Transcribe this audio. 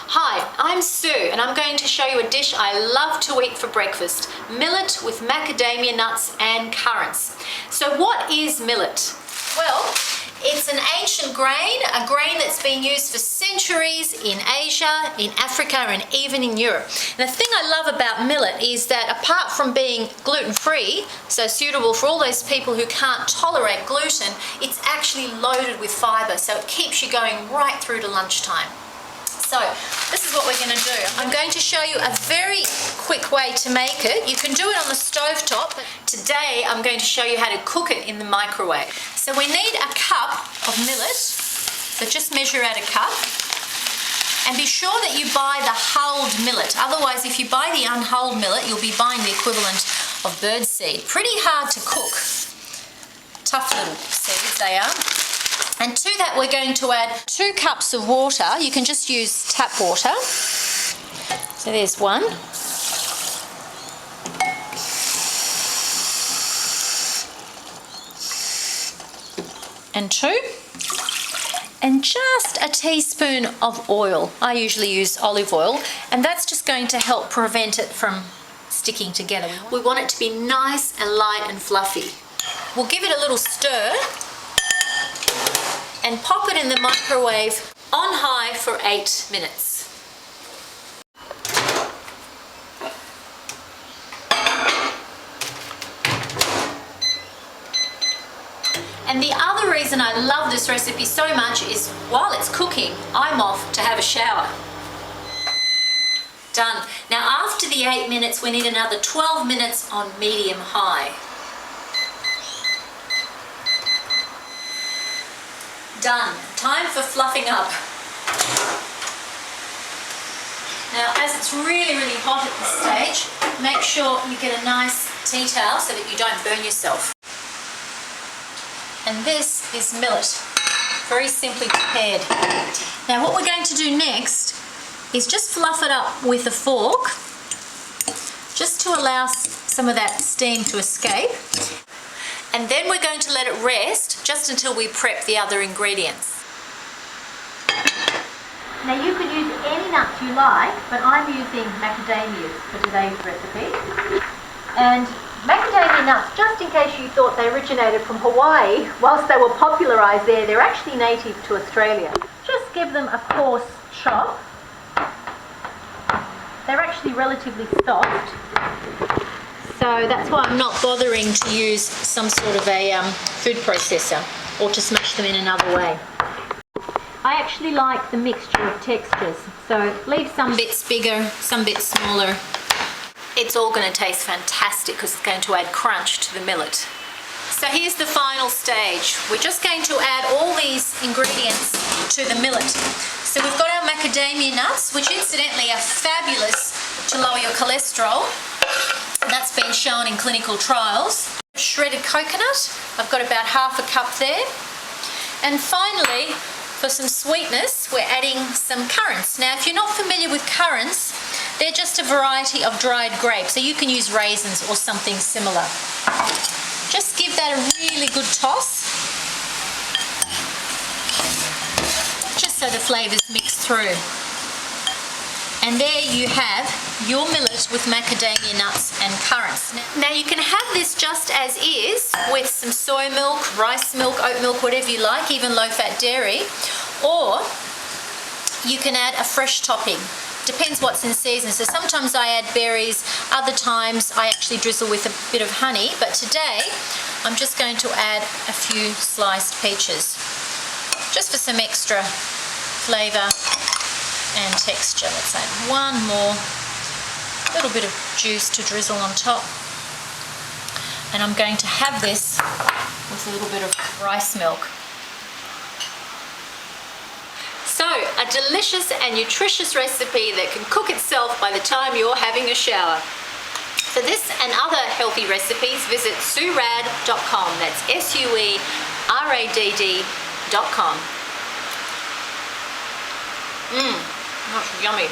Hi, I'm Sue and I'm going to show you a dish I love to eat for breakfast. Millet with macadamia nuts and currants. So what is millet? Well, it's an ancient grain, a grain that's been used for centuries in Asia, in Africa and even in Europe. And the thing I love about millet is that apart from being gluten-free, so suitable for all those people who can't tolerate gluten, it's actually loaded with fibre, so it keeps you going right through to lunchtime. So this is what we're going to do. I'm going to show you a very quick way to make it. You can do it on the stovetop, but today I'm going to show you how to cook it in the microwave. So we need a cup of millet, so just measure out a cup. And be sure that you buy the hulled millet. Otherwise, if you buy the unhulled millet, you'll be buying the equivalent of birdseed. Pretty hard to cook. Tough little seeds they are. And to that we're going to add 2 cups of water. You can just use tap water. So there's 1. And 2. And just a teaspoon of oil. I usually use olive oil, and that's just going to help prevent it from sticking together. We want it to be nice and light and fluffy. We'll give it a little stir and pop it in the microwave on high for 8 minutes. And the other reason I love this recipe so much is while it's cooking, I'm off to have a shower. Done. Now after the 8 minutes, we need another 12 minutes on medium-high. Done. Time for fluffing up. Now, as it's really, really hot at this stage, make sure you get a nice tea towel so that you don't burn yourself. And this is millet, very simply prepared. Now, what we're going to do next is just fluff it up with a fork, just to allow some of that steam to escape. And then we're going to let it rest just until we prep the other ingredients. Now you could use any nuts you like, but I'm using macadamias for today's recipe. And macadamia nuts, just in case you thought they originated from Hawaii, whilst they were popularised there, they're actually native to Australia. Just give them a coarse chop. They're actually relatively soft. So that's why I'm not bothering to use some sort of a food processor or to smash them in another way. I actually like the mixture of textures, so leave some bits bigger, some bits smaller. It's all going to taste fantastic because it's going to add crunch to the millet. So here's the final stage. We're just going to add all these ingredients to the millet. So we've got our macadamia nuts, which incidentally are fabulous to lower your cholesterol. That's been shown in clinical trials. Shredded coconut, I've got about half a cup there. And finally, for some sweetness, we're adding some currants. Now, if you're not familiar with currants, they're just a variety of dried grapes, so you can use raisins or something similar. Just give that a really good toss, just so the flavours mix through. And there you have your millet with macadamia nuts and currants. Now you can have this just as is with some soy milk, rice milk, oat milk, whatever you like, even low-fat dairy, or you can add a fresh topping. Depends what's in season. So sometimes I add berries, other times I actually drizzle with a bit of honey, but today I'm just going to add a few sliced peaches, just for some extra flavour and texture. Let's add 1 more, little bit of juice to drizzle on top. And I'm going to have this with a little bit of rice milk. So, a delicious and nutritious recipe that can cook itself by the time you're having a shower. For this and other healthy recipes, visit SueRadd.com. That's SUERADD.com. That's yummy.